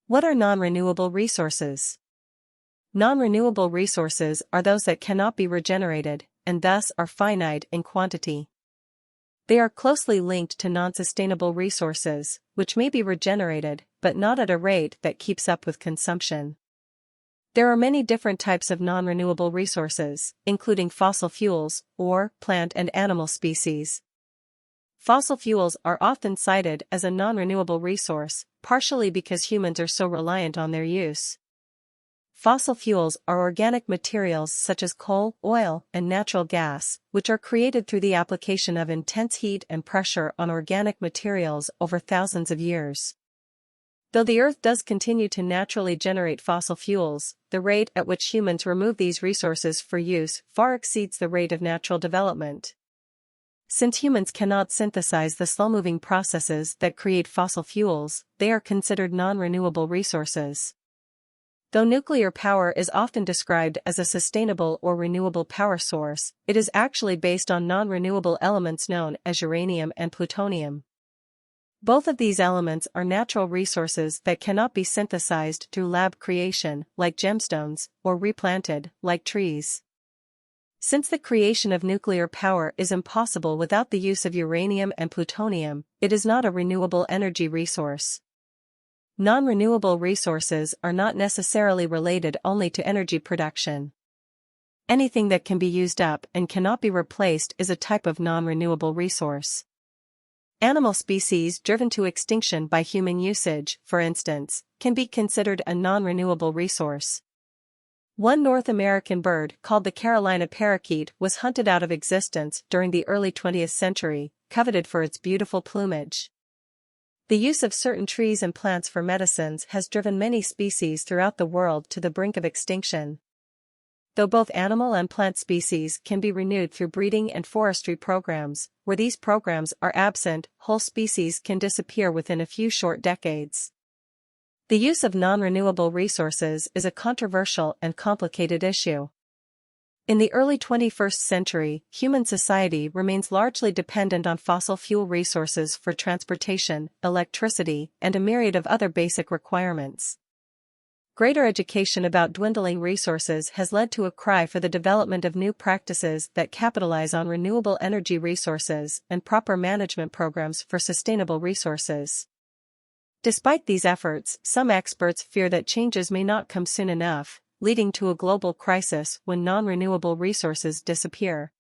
What are non-renewable resources? Non-renewable resources are those that cannot be regenerated, and thus are finite in quantity. They are closely linked to non-sustainable resources, which may be regenerated, but not at a rate that keeps up with consumption. There are many different types of non-renewable resources, including fossil fuels, or plant and animal species. Fossil fuels are often cited as a non-renewable resource, partially because humans are so reliant on their use. Fossil fuels are organic materials such as coal, oil, and natural gas, which are created through the application of intense heat and pressure on organic materials over thousands of years. Though the Earth does continue to naturally generate fossil fuels, the rate at which humans remove these resources for use far exceeds the rate of natural development. Since humans cannot synthesize the slow-moving processes that create fossil fuels, they are considered non-renewable resources. Though nuclear power is often described as a sustainable or renewable power source, it is actually based on non-renewable elements known as uranium and plutonium. Both of these elements are natural resources that cannot be synthesized through lab creation, like gemstones, or replanted, like trees. Since the creation of nuclear power is impossible without the use of uranium and plutonium, it is not a renewable energy resource. Non-renewable resources are not necessarily related only to energy production. Anything that can be used up and cannot be replaced is a type of non-renewable resource. Animal species driven to extinction by human usage, for instance, can be considered a non-renewable resource. One North American bird called the Carolina parakeet was hunted out of existence during the early 20th century, coveted for its beautiful plumage. The use of certain trees and plants for medicines has driven many species throughout the world to the brink of extinction. Though both animal and plant species can be renewed through breeding and forestry programs, where these programs are absent, whole species can disappear within a few short decades. The use of non-renewable resources is a controversial and complicated issue. In the early 21st century, human society remains largely dependent on fossil fuel resources for transportation, electricity, and a myriad of other basic requirements. Greater education about dwindling resources has led to a cry for the development of new practices that capitalize on renewable energy resources and proper management programs for sustainable resources. Despite these efforts, some experts fear that changes may not come soon enough, leading to a global crisis when non-renewable resources disappear.